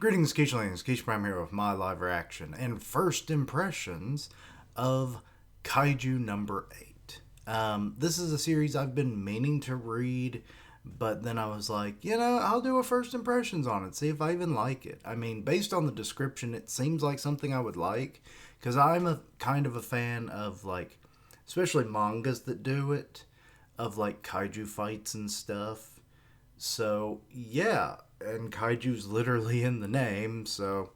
Greetings, Keishlings. Keish Prime here with my live reaction and first impressions of Kaiju number 8. This is a series I've been meaning to read, but then I was like, I'll do a first impressions on it, see if I even like it. I mean, based on the description, it seems like something I would like, because I'm a kind of a fan of, like, especially mangas that do it, of, like, kaiju fights and stuff. So, yeah, and kaiju's literally in the name, so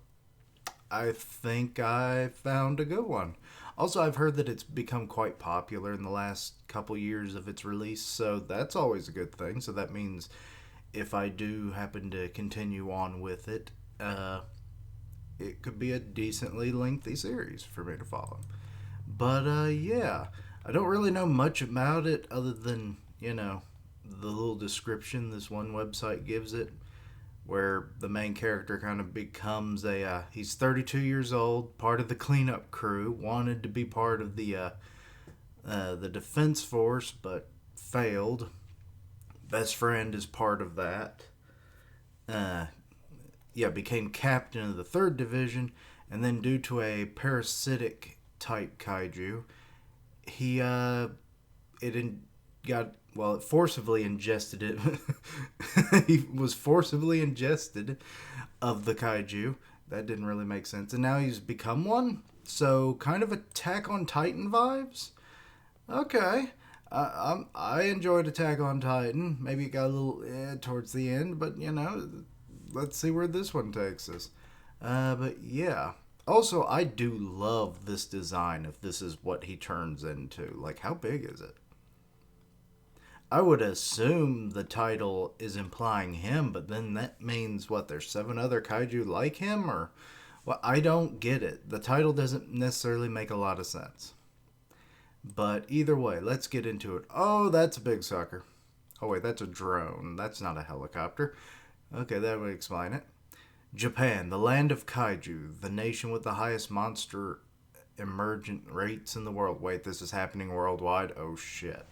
I think I found a good one. Also, I've heard that it's become quite popular in the last couple years of its release, so that's always a good thing. So that means if I do happen to continue on with it, it could be a decently lengthy series for me to follow. But yeah, I don't really know much about it other than, the little description this one website gives it, where the main character kind of becomes he's 32 years old, part of the cleanup crew, wanted to be part of the defense force, but failed. Best friend is part of that. Became captain of the third division, and then due to a parasitic type kaiju, he it forcibly ingested it. He was forcibly ingested of the kaiju. That didn't really make sense. And now he's become one. So kind of Attack on Titan vibes. Okay. I enjoyed Attack on Titan. Maybe it got a little towards the end, but let's see where this one takes us. But yeah. Also, I do love this design if this is what he turns into. Like, how big is it? I would assume the title is implying him, but then that means what? There's 7 other kaiju like him, or well, I don't get it. The title doesn't necessarily make a lot of sense. But either way, let's get into it. Oh, that's a big sucker. Oh wait, that's a drone. That's not a helicopter. Okay, that would explain it. Japan, the land of kaiju, the nation with the highest monster emergent rates in the world. Wait, this is happening worldwide? Oh shit.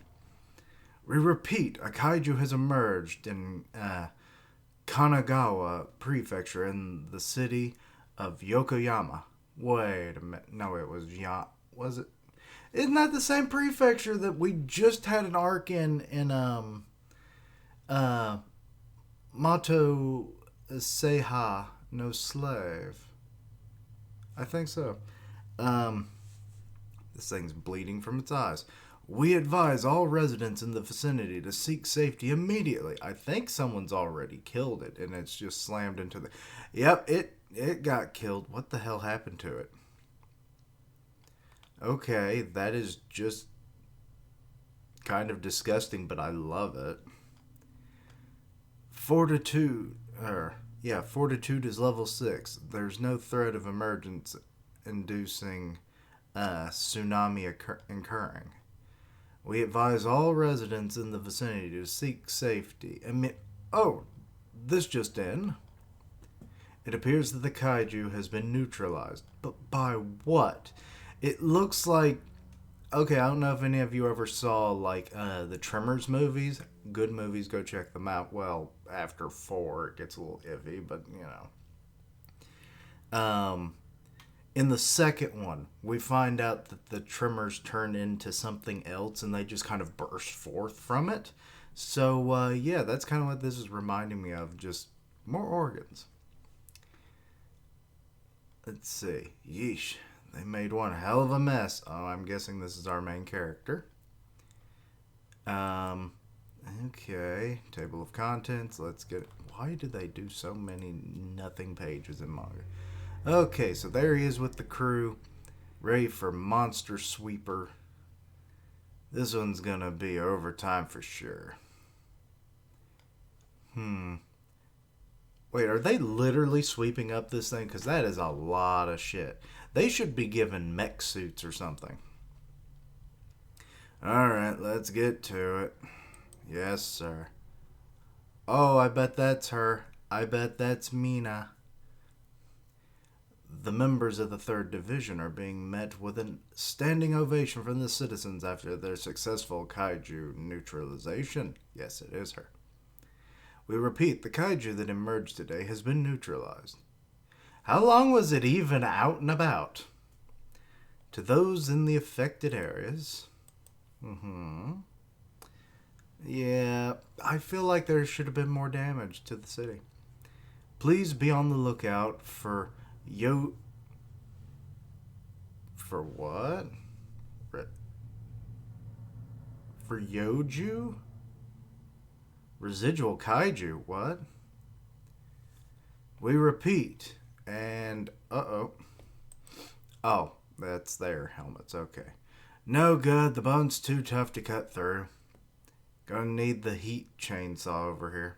We repeat, a kaiju has emerged in Kanagawa Prefecture in the city of Yokoyama. Wait a minute. No, it was Was it? Isn't that the same prefecture that we just had an arc in Mato Seiha no Slave? I think so. This thing's bleeding from its eyes. We advise all residents in the vicinity to seek safety immediately. I think someone's already killed it, and it's just slammed into the... Yep, it got killed. What the hell happened to it? Okay, that is just kind of disgusting, but I love it. Fortitude is level 6. There's no threat of emergence inducing tsunami occurring. We advise all residents in the vicinity to seek safety. This just in. It appears that the kaiju has been neutralized. But by what? It looks like... Okay, I don't know if any of you ever saw, like, the Tremors movies. Good movies, go check them out. Well, after 4, it gets a little iffy, but, in the second one, we find out that the Tremors turn into something else and they just kind of burst forth from it. So, yeah, that's kind of what this is reminding me of. Just more organs. Let's see. Yeesh. They made one hell of a mess. Oh, I'm guessing this is our main character. Okay. Table of contents. Let's get it. Why did they do so many nothing pages in manga? Okay, so there he is with the crew, ready for Monster Sweeper. This one's gonna be overtime for sure. Wait, are they literally sweeping up this thing? Because that is a lot of shit. They should be given mech suits or something. Alright, let's get to it. Yes, sir. Oh, I bet that's her. I bet that's Mina. The members of the 3rd Division are being met with a standing ovation from the citizens after their successful kaiju neutralization. Yes, it is her. We repeat, the kaiju that emerged today has been neutralized. How long was it even out and about? To those in the affected areas. Yeah, I feel like there should have been more damage to the city. Please be on the lookout for For what? For Yoju? Residual Kaiju? What? We repeat. And. Uh-oh. Oh, that's their helmets. Okay. No good. The bone's too tough to cut through. Gonna need the heat chainsaw over here.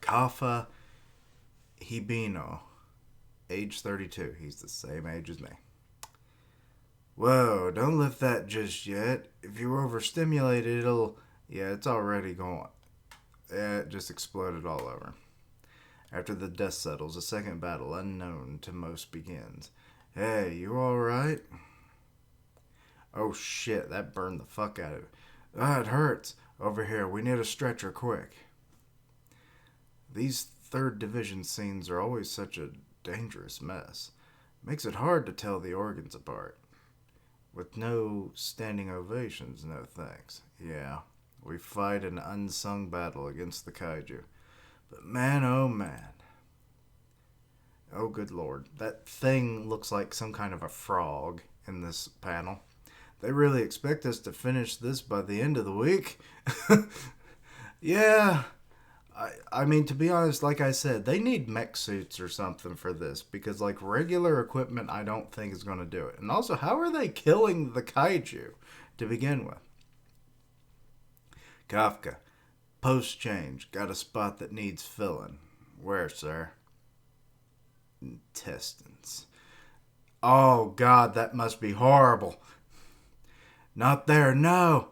Kafa Hibino. Age 32. He's the same age as me. Whoa, don't lift that just yet. If you're overstimulated, it'll... Yeah, it's already gone. Yeah, it just exploded all over. After the dust settles, a second battle unknown to most begins. Hey, you alright? Oh shit, that burned the fuck out of it. Ah, it hurts. Over here, we need a stretcher quick. These 3rd Division scenes are always such a dangerous mess. Makes it hard to tell the organs apart. With no standing ovations, no thanks. Yeah, we fight an unsung battle against the Kaiju. But man, oh man. Oh good lord, that thing looks like some kind of a frog in this panel. They really expect us to finish this by the end of the week? Yeah. I mean, to be honest, like I said, they need mech suits or something for this. Because, like, regular equipment I don't think is going to do it. And also, how are they killing the Kaiju to begin with? Kafka. Post change. Got a spot that needs filling. Where, sir? Intestines. Oh, God, that must be horrible. Not there, no.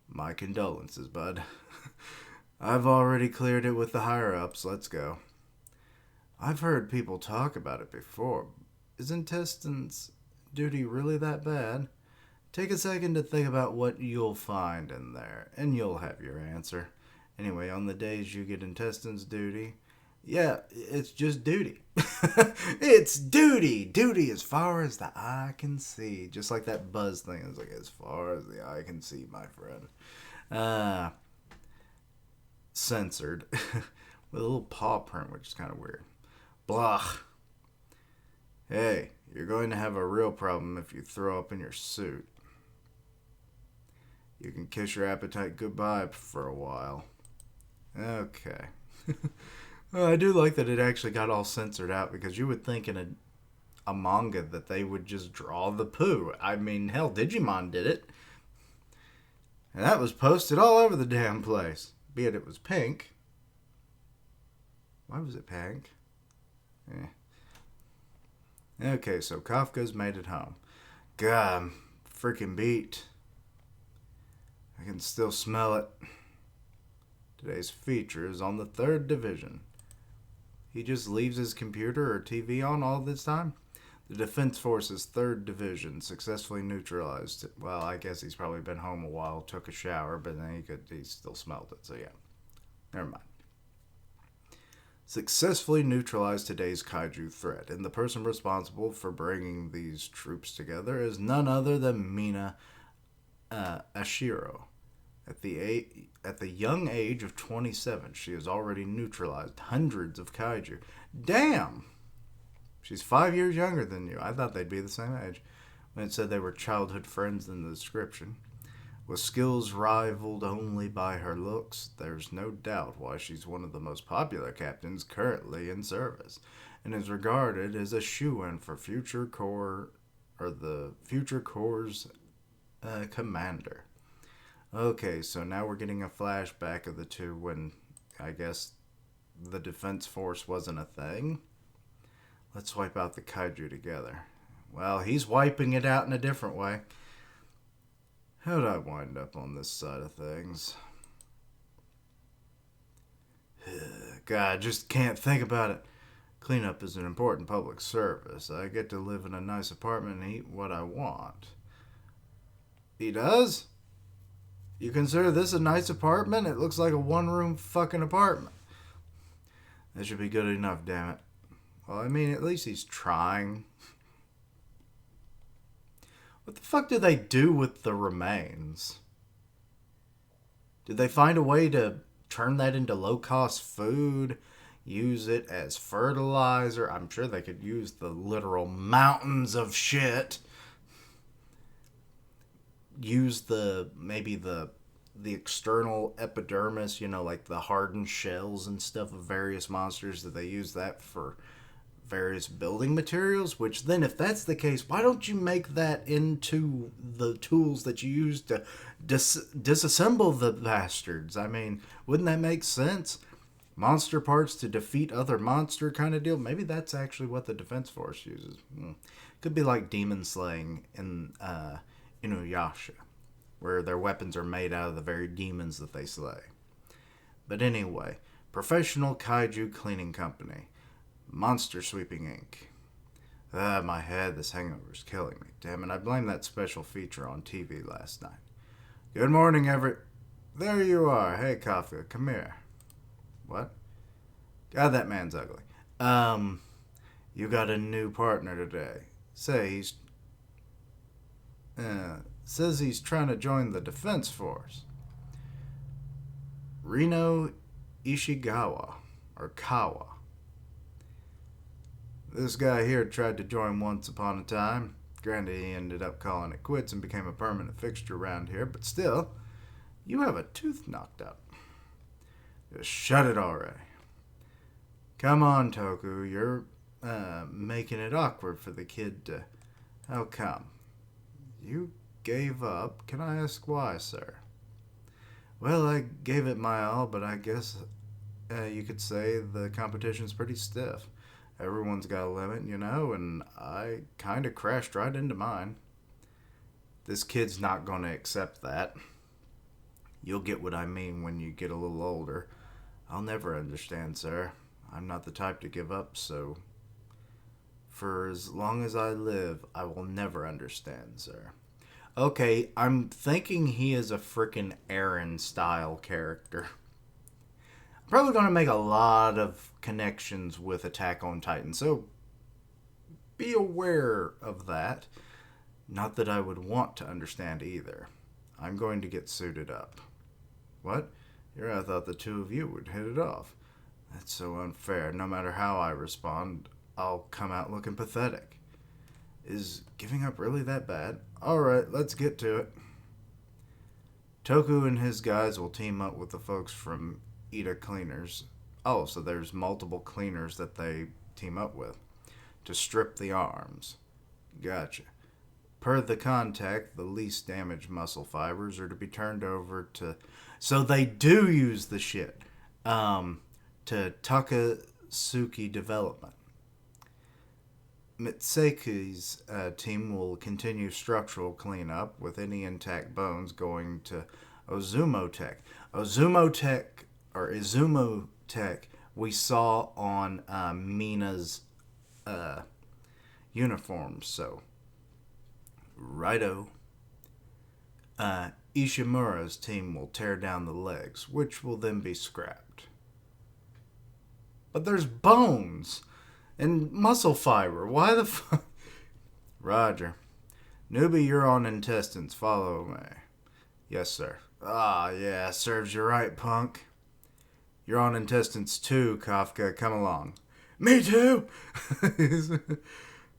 My condolences, bud. I've already cleared it with the higher-ups. Let's go. I've heard people talk about it before. Is intestines duty really that bad? Take a second to think about what you'll find in there, and you'll have your answer. Anyway, on the days you get intestines duty, yeah, it's just duty. It's duty. Duty as far as the eye can see. Just like that buzz thing. It's like, as far as the eye can see, my friend. Censored. With a little paw print, which is kind of weird. Blah. Hey, you're going to have a real problem if you throw up in your suit. You can kiss your appetite goodbye for a while. Okay. Well, I do like that it actually got all censored out, because you would think in a manga that they would just draw the poo. I mean, hell, Digimon did it. And that was posted all over the damn place. Be it was pink. Why was it pink? Eh. Okay, so Kafka's made it home. God, I'm freaking beat. I can still smell it. Today's feature is on the 3rd Division. He just leaves his computer or TV on all this time? The Defense Force's 3rd Division successfully neutralized. Well, I guess he's probably been home a while, took a shower, but then he still smelled it, so yeah. Never mind. Successfully neutralized today's Kaiju threat, and the person responsible for bringing these troops together is none other than Mina Ashiro. At the young age of 27, she has already neutralized hundreds of Kaiju. Damn! She's 5 years younger than you. I thought they'd be the same age. When it said they were childhood friends in the description. With skills rivaled only by her looks, there's no doubt why she's one of the most popular captains currently in service, and is regarded as a shoo-in for the Future Corps' commander. Okay, so now we're getting a flashback of the two when, I guess, the Defense Force wasn't a thing. Let's wipe out the Kaiju together. Well, he's wiping it out in a different way. How'd I wind up on this side of things? God, I just can't think about it. Cleanup is an important public service. I get to live in a nice apartment and eat what I want. He does? You consider this a nice apartment? It looks like a one-room fucking apartment. That should be good enough, damn it. Well, I mean, at least he's trying. What the fuck do they do with the remains? Did they find a way to turn that into low-cost food? Use it as fertilizer? I'm sure they could use the literal mountains of shit. Use the external epidermis, like the hardened shells and stuff of various monsters, that they use that for various building materials. Which then, if that's the case, why don't you make that into the tools that you use to disassemble the bastards? I mean, wouldn't that make sense? Monster parts to defeat other monster kind of deal. Maybe that's actually what the Defense Force uses. Could be like demon slaying in Inuyasha, where their weapons are made out of the very demons that they slay. But anyway, Professional Kaiju Cleaning Company. Monster Sweeping Inc. My head, this hangover is killing me. Damn it, I blame that special feature on TV last night. Good morning, Everett. There you are. Hey, Coffee, come here. What? God, that man's ugly. You got a new partner today. Says he's trying to join the Defense Force. Reno Ishigawa, or Kawa. This guy here tried to join once upon a time. Granted, he ended up calling it quits and became a permanent fixture around here, but still, you have a tooth knocked out. Just shut it already. Come on, Toku, you're making it awkward for the kid to... How come? You gave up. Can I ask why, sir? Well, I gave it my all, but I guess you could say the competition's pretty stiff. Everyone's got a limit, and I kind of crashed right into mine. This kid's not going to accept that. You'll get what I mean when you get a little older. I'll never understand, sir. I'm not the type to give up, so... For as long as I live, I will never understand, sir. Okay, I'm thinking he is a frickin' Eren-style character. I'm probably going to make a lot of connections with Attack on Titan, so be aware of that. Not that I would want to understand either. I'm going to get suited up. What? I thought the two of you would hit it off. That's so unfair. No matter how I respond, I'll come out looking pathetic. Is giving up really that bad? Alright, let's get to it. Toku and his guys will team up with the folks from Ida Cleaners. Oh, so there's multiple cleaners that they team up with to strip the arms. Gotcha. Per the contact, the least damaged muscle fibers are to be turned over to... So they do use the shit. To Takasuki Development. Mitsuki's team will continue structural cleanup, with any intact bones going to Ozumotech. Izumotech we saw on Mina's uniforms, so righto. Ishimura's team will tear down the legs, which will then be scrapped. But there's bones and muscle fiber. Why the fuck? Roger. Newbie, you're on intestines. Follow me. Yes, sir. Ah, yeah, serves you right, punk. You're on intestines too, Kafka. Come along. Me too?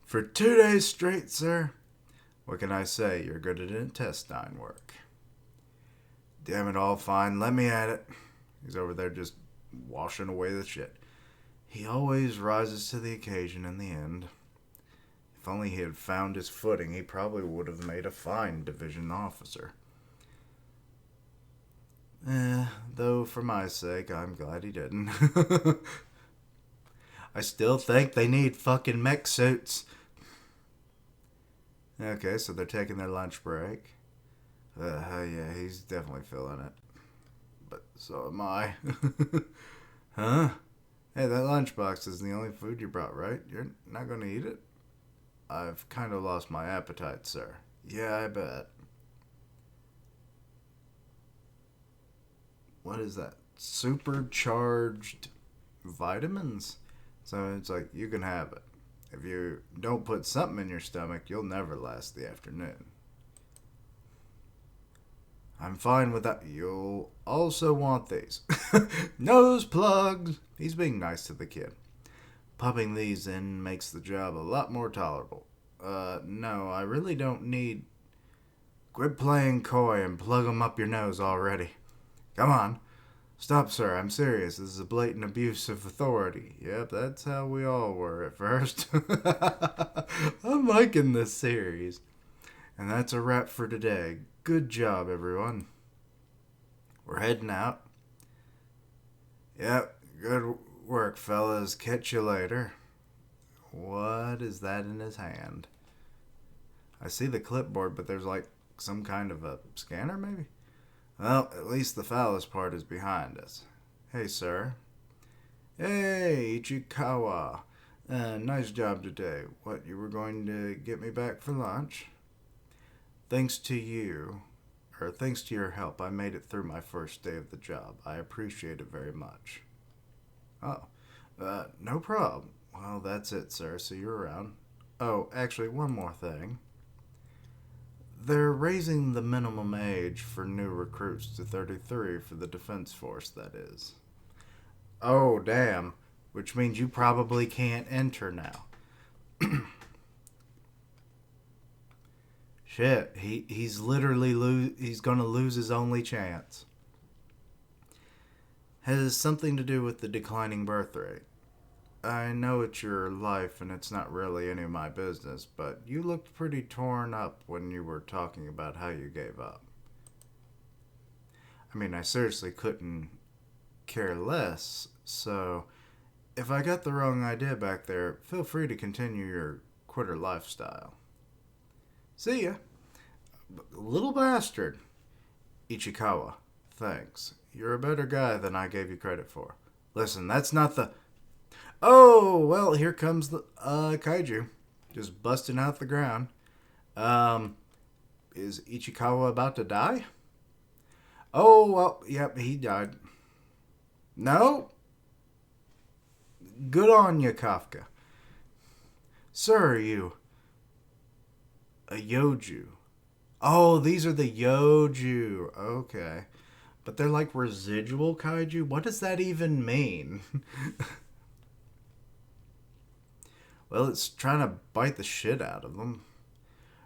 For 2 days straight, sir. What can I say? You're good at intestine work. Damn it, all fine. Let me at it. He's over there just washing away the shit. He always rises to the occasion in the end. If only he had found his footing, he probably would have made a fine division officer. Though for my sake, I'm glad he didn't. I still think they need fucking mech suits. Okay, so they're taking their lunch break. Yeah, he's definitely feeling it. But so am I. Huh? Hey, that lunchbox is the only food you brought, right? You're not going to eat it? I've kind of lost my appetite, sir. Yeah, I bet. What is that? Supercharged vitamins? So it's like, you can have it. If you don't put something in your stomach, you'll never last the afternoon. I'm fine with that. You'll also want these. Nose plugs! He's being nice to the kid. Popping these in makes the job a lot more tolerable. No, I really don't need... Quit playing coy and plug 'em up your nose already. Come on. Stop, sir. I'm serious. This is a blatant abuse of authority. Yep, that's how we all were at first. I'm liking this series. And that's a wrap for today. Good job, everyone. We're heading out. Yep, good work, fellas. Catch you later. What is that in his hand? I see the clipboard, but there's like some kind of a scanner, maybe? Well, at least the foulest part is behind us. Hey, sir. Hey, Ichikawa. Nice job today. What, you were going to get me back for lunch? Thanks to your help, I made it through my first day of the job. I appreciate it very much. Oh, no problem. Well, that's it, sir. See you around. Oh, actually, one more thing. They're raising the minimum age for new recruits to 33 for the Defense Force, that is. Oh, damn. Which means you probably can't enter now. Shit, he's literally he's gonna lose his only chance. Has something to do with the declining birth rate. I know it's your life and it's not really any of my business, but you looked pretty torn up when you were talking about how you gave up. I mean, I seriously couldn't care less, so if I got the wrong idea back there, feel free to continue your quitter lifestyle. See ya. Little bastard. Ichikawa, thanks. You're a better guy than I gave you credit for. Listen, that's not the... Oh, well, here comes the Kaiju. Just busting out the ground. Is Ichikawa about to die? Oh, well, yep, he died. No? Good on you, Kafka. Sir, are you... a Yoju? Oh, these are the Yoju. Okay. But they're like residual Kaiju? What does that even mean? Well, it's trying to bite the shit out of them.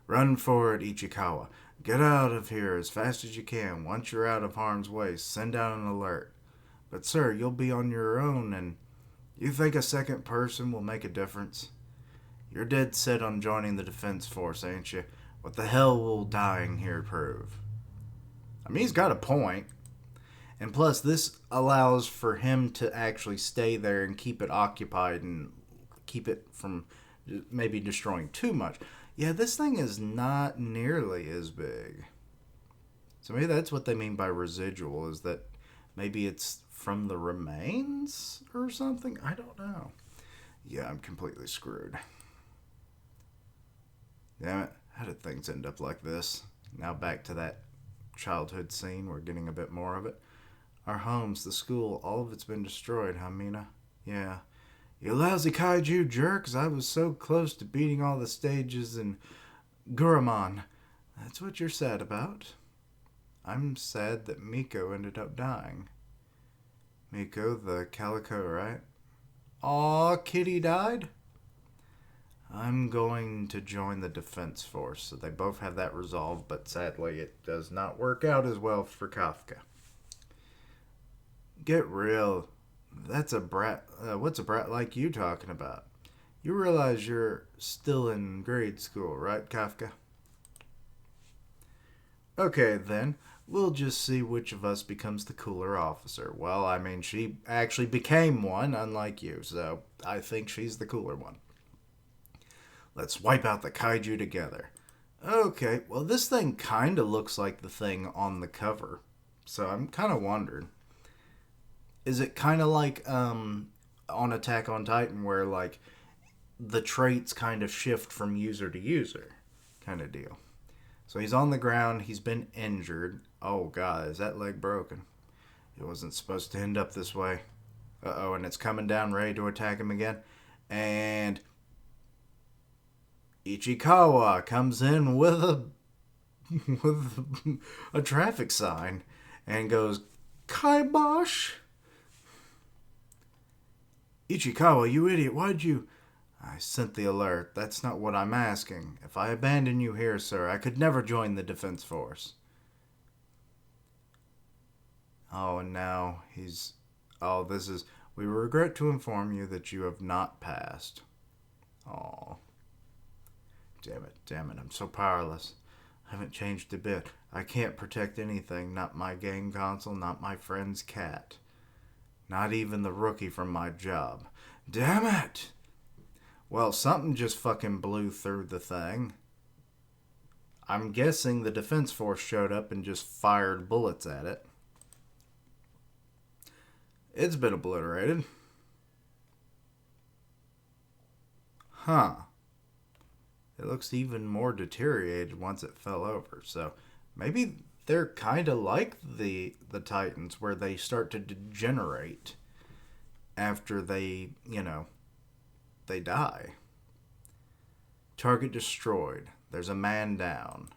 Run for it, Ichikawa. Get out of here as fast as you can. Once you're out of harm's way, send out an alert. But sir, you'll be on your own, and you think a second person will make a difference? You're dead set on joining the Defense Force, ain't you? What the hell will dying here prove? I mean, he's got a point. And plus, this allows for him to actually stay there and keep it occupied and keep it from maybe destroying too much. Yeah, this thing is not nearly as big. So maybe that's what they mean by residual, is that maybe it's from the remains or something? I don't know. Yeah, I'm completely screwed. Damn it. How did things end up like this? Now back to that childhood scene. We're getting a bit more of it. Our homes, the school, all of it's been destroyed, huh, Mina? Yeah. You lousy kaiju jerks. I was so close to beating all the stages in Guramon. That's what you're sad about. I'm sad that Miko ended up dying. Miko, the calico, right? Aw, Kitty died? I'm going to join the Defense Force. So they both have that resolve, but sadly it does not work out as well for Kafka. Get real. That's a brat. What's a brat like you talking about? You realize you're still in grade school, right, Kafka? Okay, then. We'll just see which of us becomes the cooler officer. Well, I mean, she actually became one, unlike you, so I think she's the cooler one. Let's wipe out the kaiju together. Okay, well, this thing kind of looks like the thing on the cover, so I'm kind of wondering. Is it kind of like on Attack on Titan where, like, the traits kind of shift from user to user kind of deal? So he's on the ground. He's been injured. Oh, God, is that leg broken? It wasn't supposed to end up this way. Uh-oh, and it's coming down ready to attack him again. And Ichikawa comes in with a with a traffic sign and goes, "Kibosh!" Ichikawa, you idiot, why'd you... I sent the alert. That's not what I'm asking. If I abandon you here, sir, I could never join the defense force. Oh, and now he's... Oh, this is... We regret to inform you that you have not passed. Oh. Damn it, I'm so powerless. I haven't changed a bit. I can't protect anything, not my game console, not my friend's cat. Not even the rookie from my job. Damn it! Well, something just fucking blew through the thing. I'm guessing the defense force showed up and just fired bullets at it. It's been obliterated. Huh. It looks even more deteriorated once it fell over. So maybe they're kind of like the Titans, where they start to degenerate after they die. Target destroyed. There's a man down.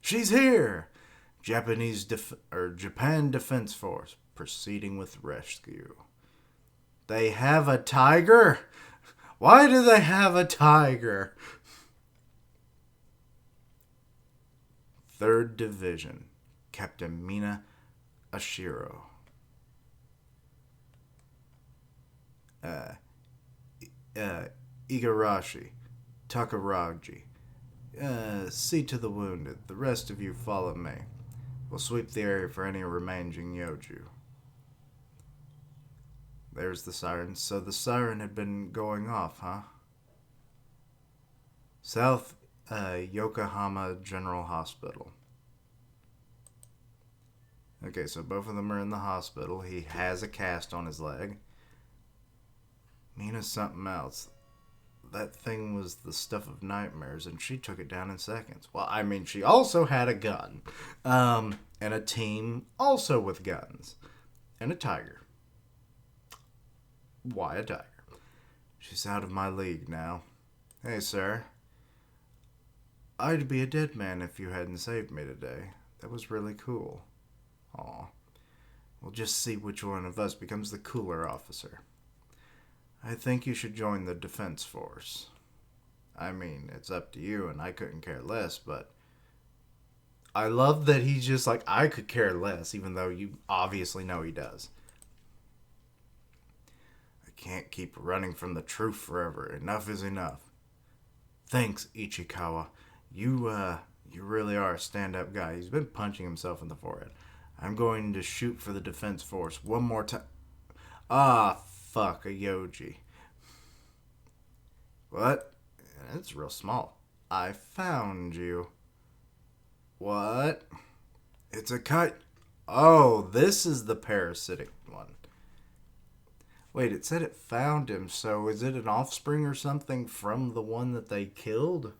She's here! Japan Defense Force proceeding with rescue. They have a tiger? Why do they have a tiger? 3rd Division. Captain Mina Ashiro. Igarashi. Takaraji. See to the wounded. The rest of you follow me. We'll sweep the area for any remaining Yoju. There's the siren. So the siren had been going off, huh? South Yokohama General Hospital. Okay, so both of them are in the hospital. He has a cast on his leg. Mina's something else. That thing was the stuff of nightmares, and she took it down in seconds. Well, I mean, she also had a gun. And a team also with guns. And a tiger. Why a tiger? She's out of my league now. Hey, sir. I'd be a dead man if you hadn't saved me today. That was really cool. Aw. We'll just see which one of us becomes the cooler officer. I think you should join the defense force. I mean, it's up to you, and I couldn't care less, but I love that he's just like, I could care less, even though you obviously know he does. I can't keep running from the truth forever. Enough is enough. Thanks, Ichikawa. You really are a stand-up guy. He's been punching himself in the forehead. I'm going to shoot for the defense force one more time. Ah, fuck, a Yoji. What? It's real small. I found you. What? It's a kite. Oh, this is the parasitic one. Wait, it said it found him, so is it an offspring or something from the one that they killed?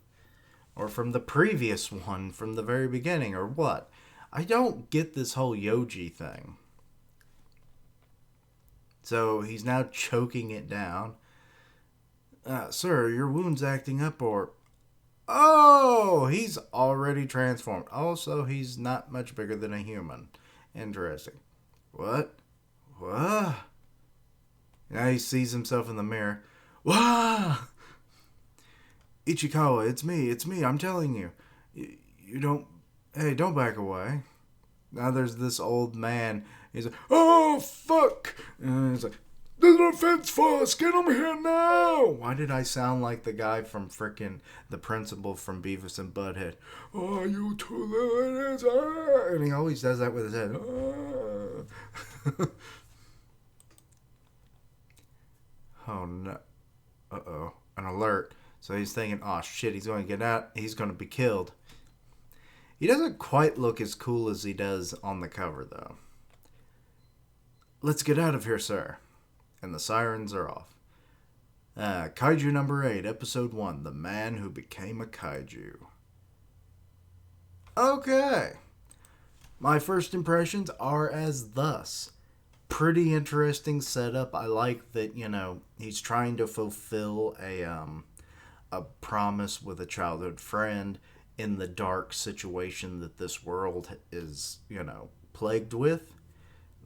Or from the previous one from the very beginning, or what? I don't get this whole Yoji thing. So he's now choking it down. Sir, your wound's acting up, or... Oh, he's already transformed. Also, he's not much bigger than a human. Interesting. What? What? Now he sees himself in the mirror. Wah! Ichikawa, it's me, I'm telling you. You don't... Hey, don't back away. Now there's this old man. He's like, oh, fuck! And he's like, the defense force, get him here now! Why did I sound like the guy from frickin' the principal from Beavis and Butthead? Oh, you two little idiots! And he always does that with his head. Oh, no. Uh-oh. An alert. So he's thinking, oh, shit, he's going to get out. He's going to be killed. He doesn't quite look as cool as he does on the cover, though. Let's get out of here, sir. And the sirens are off. Kaiju number 8, episode 1, The Man Who Became a Kaiju. Okay. My first impressions are as thus. Pretty interesting setup. I like that, he's trying to fulfill a promise with a childhood friend in the dark situation that this world is, plagued with.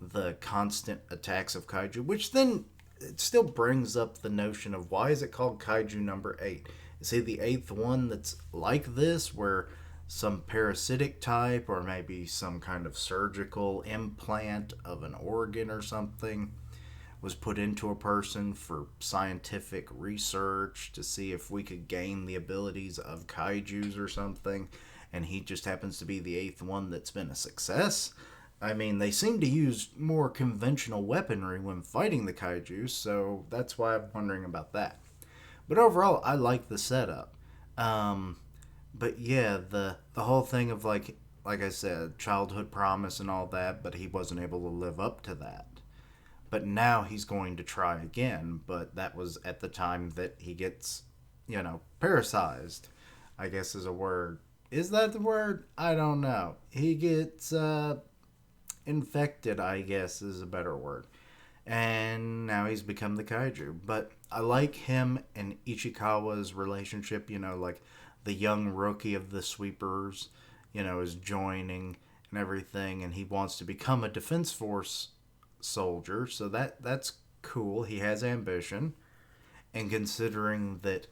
The constant attacks of kaiju, which then it still brings up the notion of why is it called Kaiju number 8? Is he the eighth one that's like this, where some parasitic type or maybe some kind of surgical implant of an organ or something was put into a person for scientific research to see if we could gain the abilities of kaijus or something, and he just happens to be the eighth one that's been a success? I mean, they seem to use more conventional weaponry when fighting the kaiju, so that's why I'm wondering about that. But overall, I like the setup. Um, but yeah, the whole thing of like I said, childhood promise and all that, but he wasn't able to live up to that. But now he's going to try again, but that was at the time that he gets, parasized, I guess is a word. Is that the word? I don't know. He gets infected, I guess is a better word. And now he's become the kaiju. But I like him and Ichikawa's relationship, like the young rookie of the sweepers, is joining and everything, and he wants to become a defense force soldier, so that's cool. He has ambition, and considering that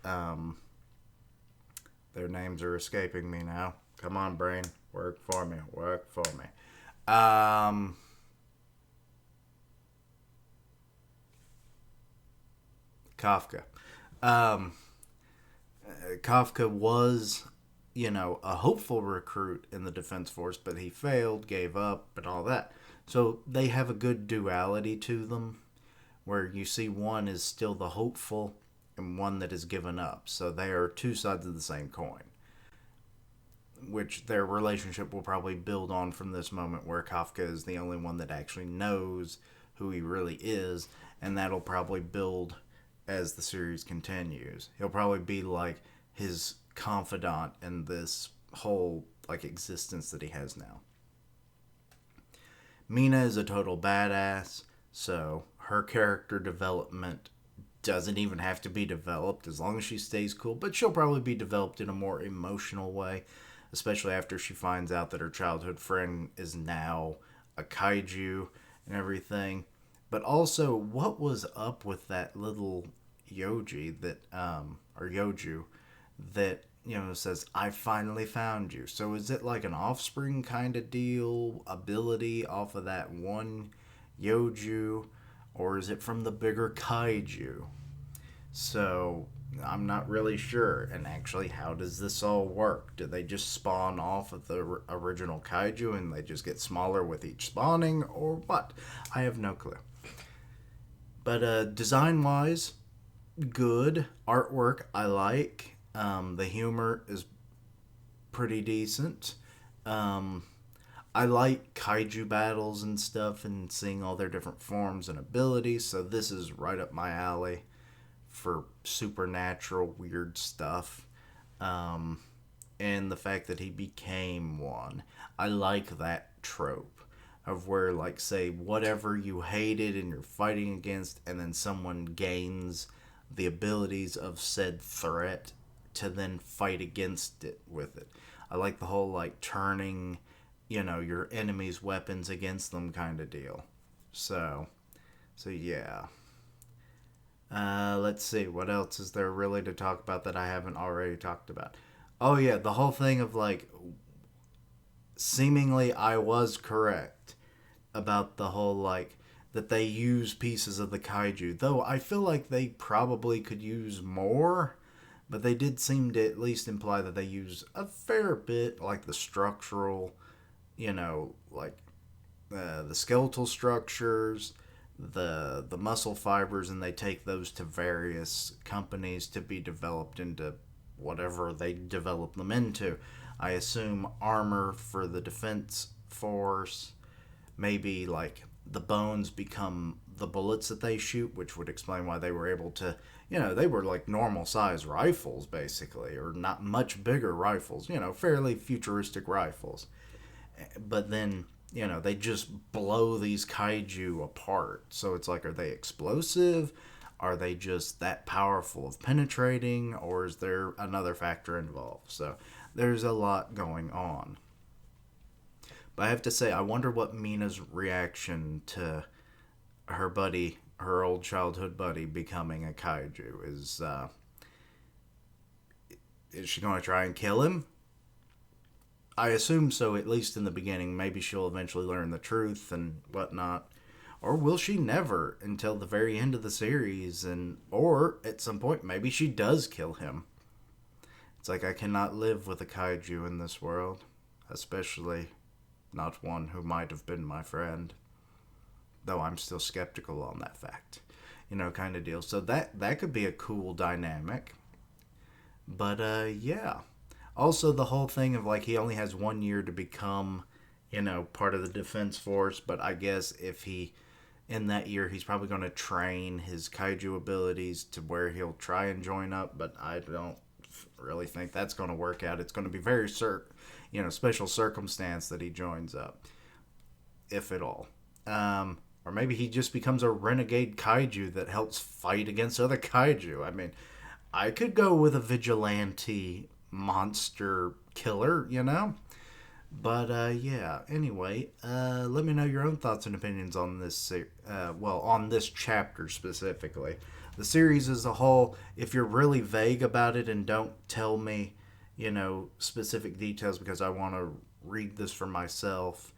their names are escaping me now. Come on, brain, work for me, work for me. Kafka. Um, Kafka was, a hopeful recruit in the Defense Force, but he failed, gave up, and all that. So they have a good duality to them, where you see one is still the hopeful and one that is given up. So they are two sides of the same coin, which their relationship will probably build on from this moment where Kafka is the only one that actually knows who he really is, and that'll probably build as the series continues. He'll probably be like his confidant in this whole existence that he has now. Mina is a total badass, so her character development doesn't even have to be developed as long as she stays cool, but she'll probably be developed in a more emotional way, especially after she finds out that her childhood friend is now a kaiju and everything. But also, what was up with that little Yoji that, or Yoju, that, says, I finally found you. So is it like an offspring kind of deal, ability off of that one Yoju, or is it from the bigger kaiju? So I'm not really sure. And actually, how does this all work? Do they just spawn off of the original kaiju and they just get smaller with each spawning, or what? I have no clue. But design wise, good. Artwork, I like. The humor is pretty decent. I like kaiju battles and stuff and seeing all their different forms and abilities, so this is right up my alley for supernatural weird stuff. And the fact that he became one. I like that trope of where, say, whatever you hated and you're fighting against, and then someone gains the abilities of said threat to then fight against it with it. I like the whole, turning, your enemy's weapons against them kind of deal. So yeah. Let's see, what else is there really to talk about that I haven't already talked about? Oh yeah, the whole thing of seemingly I was correct about the whole that they use pieces of the kaiju, though I feel like they probably could use more, but they did seem to at least imply that they use a fair bit, like the structural, the skeletal structures, the muscle fibers, and they take those to various companies to be developed into whatever they develop them into. I assume armor for the defense force, maybe the bones become the bullets that they shoot, which would explain why they were able to, they were normal size rifles basically, or not much bigger rifles, fairly futuristic rifles. But then they just blow these kaiju apart. So it's like, are they explosive? Are they just that powerful of penetrating? Or is there another factor involved? So there's a lot going on. But I have to say, I wonder what Mina's reaction to her buddy, her old childhood buddy, becoming a kaiju is. Is she going to try and kill him? I assume so, at least in the beginning. Maybe she'll eventually learn the truth and whatnot. Or will she never until the very end of the series? Or at some point, maybe she does kill him. It's like, I cannot live with a kaiju in this world, especially not one who might have been my friend. Though I'm still skeptical on that fact. Kind of deal. So that could be a cool dynamic. But yeah. Also, the whole thing of like he only has 1 year to become, part of the defense force. But I guess if he, in that year, he's probably going to train his kaiju abilities to where he'll try and join up. But I don't really think that's going to work out. It's going to be very special circumstance that he joins up, if at all. Or maybe he just becomes a renegade kaiju that helps fight against other kaiju. I mean, I could go with a vigilante monster killer, But yeah. Anyway, let me know your own thoughts and opinions on this. On this chapter specifically, the series as a whole. If you're really vague about it and don't tell me, specific details because I want to read this for myself,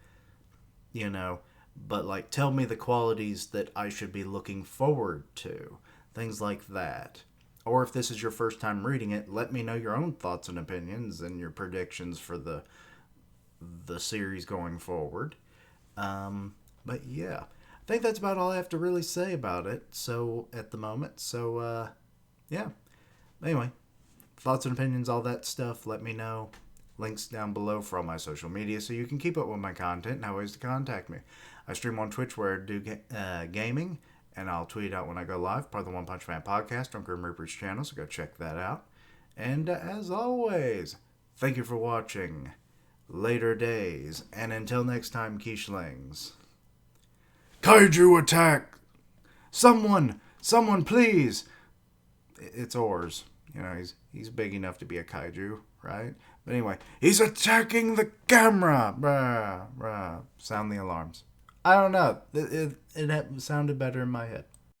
But like, tell me the qualities that I should be looking forward to, things like that. Or if this is your first time reading it, let me know your own thoughts and opinions and your predictions for the series going forward. But yeah, I think that's about all I have to really say about it. So at the moment, yeah. Anyway, thoughts and opinions, all that stuff. Let me know. Links down below for all my social media so you can keep up with my content and how ways to contact me. I stream on Twitch where I do gaming. And I'll tweet out when I go live, part of the One Punch Man podcast on Grim Reaper's channel, so go check that out. And as always, thank you for watching. Later days, and until next time, Quiche-lings. Kaiju attack! Someone, please! It's Oars. He's big enough to be a kaiju, right? But anyway, he's attacking the camera! Brah, brah. Sound the alarms. I don't know. It sounded better in my head.